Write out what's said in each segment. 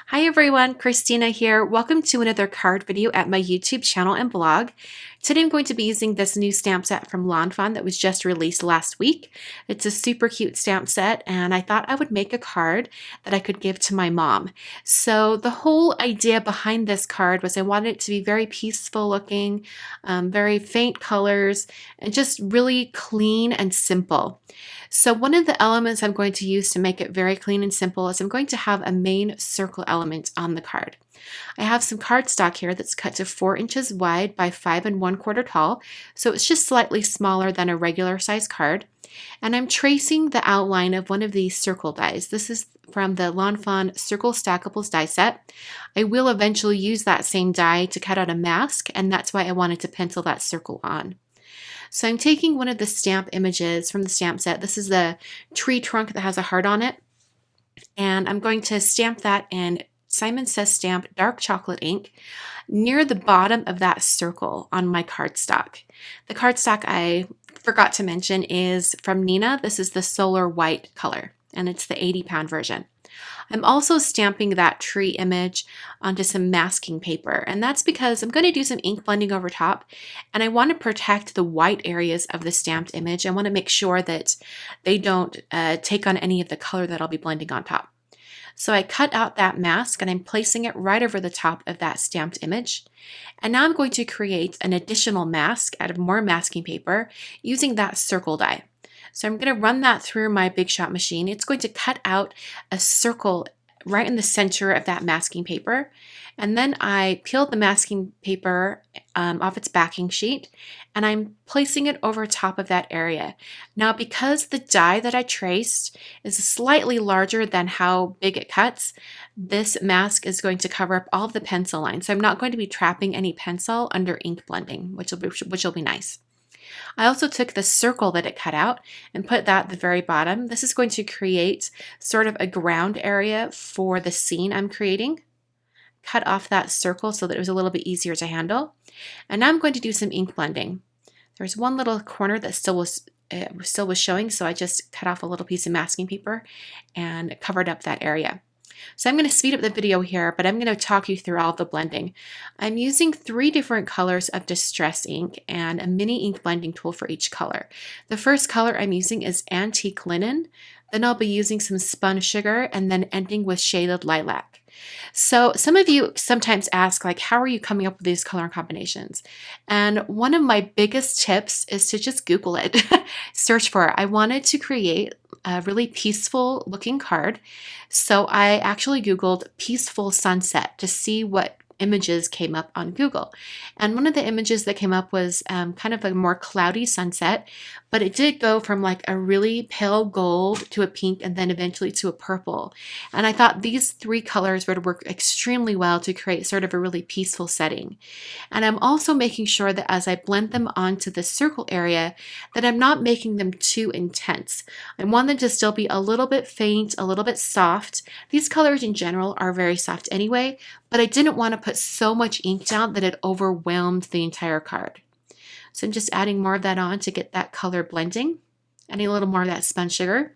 Hi everyone, Christina here. Welcome to another card video at my YouTube channel and blog. Today I'm going to be using this new stamp set from Lawn Fawn that was just released last week. It's a super cute stamp set and I thought I would make a card that I could give to my mom. So the whole idea behind this card was I wanted it to be very peaceful looking, very faint colors, and just really clean and simple. So one of the elements I'm going to use to make it very clean and simple is I'm going to have a main circle element on the card. I have some cardstock here that's cut to 4 inches wide by 5 1/4 tall, so it's just slightly smaller than a regular size card. And I'm tracing the outline of one of these circle dies. This is from the Lawn Fawn Circle Stackables die set. I will eventually use that same die to cut out a mask, and that's why I wanted to pencil that circle on. So I'm taking one of the stamp images from the stamp set. This is the tree trunk that has a heart on it. And I'm going to stamp that in Simon Says Stamp dark chocolate ink near the bottom of that circle on my cardstock. The cardstock I forgot to mention is from Nina. This is the Solar White color, and it's the 80-pound version. I'm also stamping that tree image onto some masking paper, and that's because I'm going to do some ink blending over top, and I want to protect the white areas of the stamped image. I want to make sure that they don't take on any of the color that I'll be blending on top. So I cut out that mask and I'm placing it right over the top of that stamped image. And now I'm going to create an additional mask out of more masking paper using that circle die. So I'm going to run that through my Big Shot machine. It's going to cut out a circle right in the center of that masking paper. And then I peeled the masking paper off its backing sheet and I'm placing it over top of that area. Now, because the die that I traced is slightly larger than how big it cuts, this mask is going to cover up all of the pencil lines. So I'm not going to be trapping any pencil under ink blending, which will be nice. I also took the circle that it cut out and put that at the very bottom. This is going to create sort of a ground area for the scene I'm creating. Cut off that circle so that it was a little bit easier to handle. And now I'm going to do some ink blending. There's one little corner that still was showing, so I just cut off a little piece of masking paper and covered up that area. So I'm going to speed up the video here, but I'm going to talk you through all of the blending. I'm using 3 different colors of distress ink and a mini ink blending tool for each color. The first color I'm using is Antique Linen. Then I'll be using some spun sugar and then ending with Shaded Lilac. So some of you sometimes ask, like, how are you coming up with these color combinations? And one of my biggest tips is to just Google it. Search for it. I wanted to create a really peaceful looking card. So I actually Googled peaceful sunset to see what images came up on Google. And one of the images that came up was kind of a more cloudy sunset, but it did go from like a really pale gold to a pink and then eventually to a purple. And I thought these 3 colors would work extremely well to create sort of a really peaceful setting. And I'm also making sure that as I blend them onto the circle area, that I'm not making them too intense. I want them to still be a little bit faint, a little bit soft. These colors in general are very soft anyway, but I didn't want to put so much ink down that it overwhelmed the entire card. So I'm just adding more of that on to get that color blending, adding a little more of that spun sugar.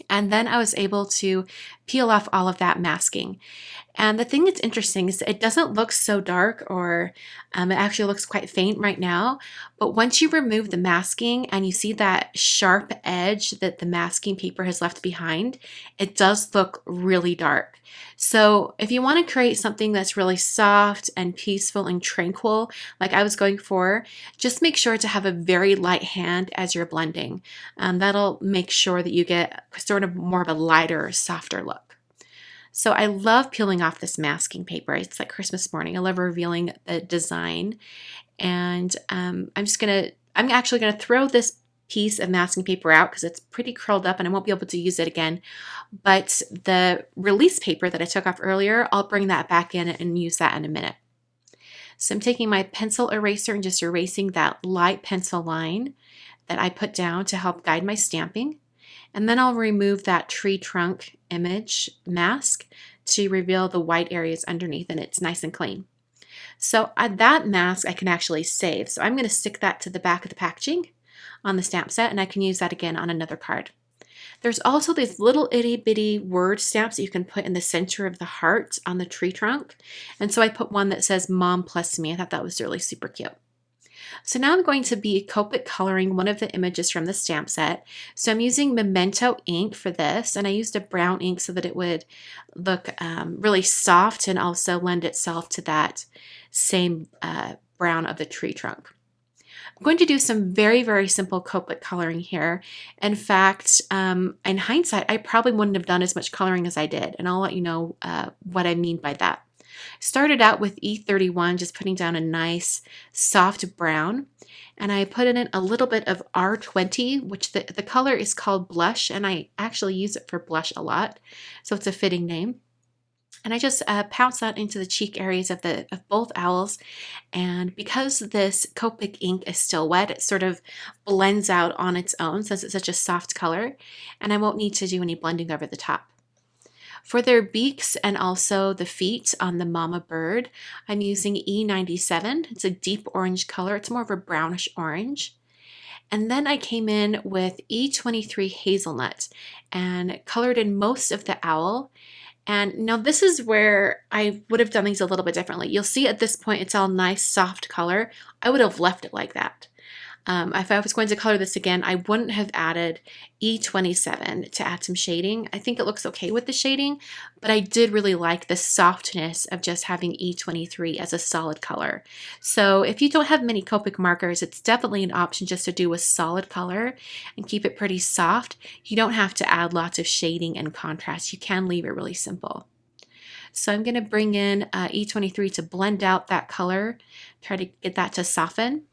And then I was able to peel off all of that masking. And the thing that's interesting is it doesn't look so dark, or it actually looks quite faint right now. But once you remove the masking and you see that sharp edge that the masking paper has left behind, it does look really dark. So if you want to create something that's really soft and peaceful and tranquil, like I was going for, just make sure to have a very light hand as you're blending. That'll make sure that you get sort of more of a lighter, softer look. So I love peeling off this masking paper. It's like Christmas morning. I love revealing the design. And I'm actually gonna throw this piece of masking paper out because it's pretty curled up and I won't be able to use it again. But the release paper that I took off earlier, I'll bring that back in and use that in a minute. So I'm taking my pencil eraser and just erasing that light pencil line that I put down to help guide my stamping. And then I'll remove that tree trunk image mask to reveal the white areas underneath, and it's nice and clean. So that mask I can actually save. So I'm going to stick that to the back of the packaging on the stamp set, and I can use that again on another card. There's also these little itty bitty word stamps that you can put in the center of the heart on the tree trunk. And so I put one that says Mom plus me. I thought that was really super cute. So now I'm going to be Copic coloring one of the images from the stamp set. So I'm using Memento ink for this, and I used a brown ink so that it would look really soft and also lend itself to that same brown of the tree trunk. I'm going to do some very, very simple Copic coloring here. In fact, in hindsight, I probably wouldn't have done as much coloring as I did, and I'll let you know what I mean by that. Started out with E31, just putting down a nice soft brown, and I put in it a little bit of R20, which the color is called Blush, and I actually use it for blush a lot, so it's a fitting name. And I just pounced that into the cheek areas of both owls, and because this Copic ink is still wet, it sort of blends out on its own since it's such a soft color, and I won't need to do any blending over the top. For their beaks and also the feet on the mama bird, I'm using E97. It's a deep orange color. It's more of a brownish orange. And then I came in with E23 hazelnut and colored in most of the owl. And now this is where I would have done these a little bit differently. You'll see at this point it's all nice soft color. I would have left it like that. If I was going to color this again, I wouldn't have added E27 to add some shading. I think it looks okay with the shading, but I did really like the softness of just having E23 as a solid color. So if you don't have many Copic markers, it's definitely an option just to do a solid color and keep it pretty soft. You don't have to add lots of shading and contrast. You can leave it really simple. So I'm going to bring in E23 to blend out that color, try to get that to soften.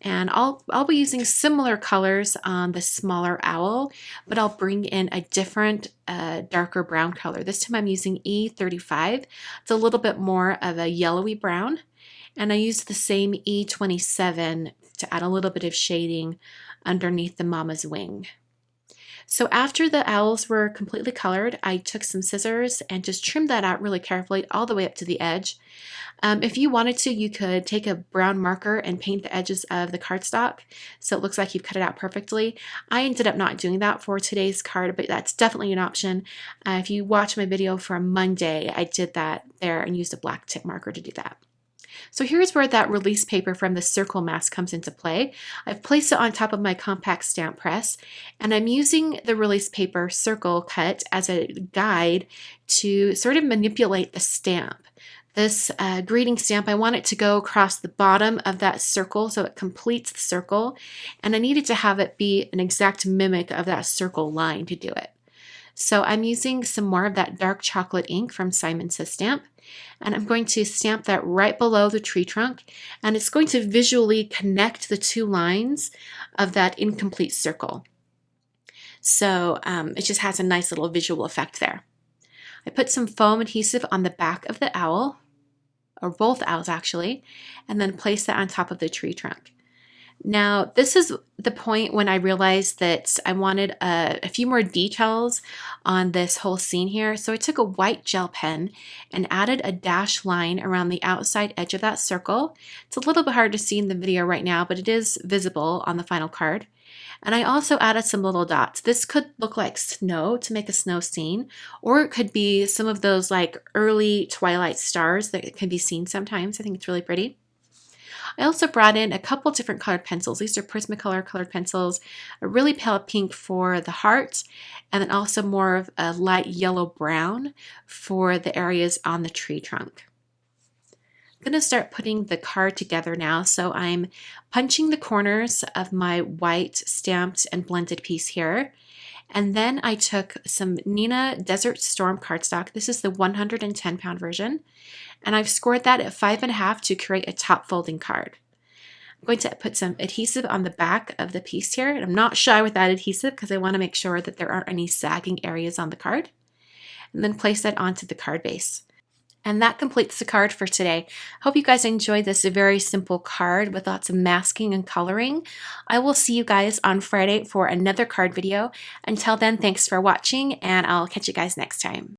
And I'll be using similar colors on the smaller owl, but I'll bring in a different darker brown color. This time I'm using E35. It's a little bit more of a yellowy brown. And I used the same E27 to add a little bit of shading underneath the mama's wing. So after the owls were completely colored, I took some scissors and just trimmed that out really carefully all the way up to the edge. If you wanted to, you could take a brown marker and paint the edges of the cardstock so it looks like you've cut it out perfectly. I ended up not doing that for today's card, but that's definitely an option. If you watch my video from Monday, I did that there and used a black tip marker to do that. So here's where that release paper from the circle mask comes into play. I've placed it on top of my compact stamp press, and I'm using the release paper circle cut as a guide to sort of manipulate the stamp. This greeting stamp, I want it to go across the bottom of that circle so it completes the circle, and I needed to have it be an exact mimic of that circle line to do it. So I'm using some more of that dark chocolate ink from Simon Says Stamp, and I'm going to stamp that right below the tree trunk, and it's going to visually connect the two lines of that incomplete circle. So it just has a nice little visual effect there. I put some foam adhesive on the back of the owl, or both owls actually, and then place that on top of the tree trunk. Now, this is the point when I realized that I wanted a few more details on this whole scene here. So I took a white gel pen and added a dash line around the outside edge of that circle. It's a little bit hard to see in the video right now, but it is visible on the final card. And I also added some little dots. This could look like snow to make a snow scene, or it could be some of those like early twilight stars that can be seen sometimes. I think it's really pretty. I also brought in a couple different colored pencils. These are Prismacolor colored pencils, a really pale pink for the heart, and then also more of a light yellow brown for the areas on the tree trunk. I'm going to start putting the card together now. So I'm punching the corners of my white stamped and blended piece here. And then I took some Nina Desert Storm cardstock. This is the 110-pound version. And I've scored that at 5.5 to create a top folding card. I'm going to put some adhesive on the back of the piece here. And I'm not shy with that adhesive because I want to make sure that there aren't any sagging areas on the card. And then place that onto the card base. And that completes the card for today. Hope you guys enjoyed this very simple card with lots of masking and coloring. I will see you guys on Friday for another card video. Until then, thanks for watching, and I'll catch you guys next time.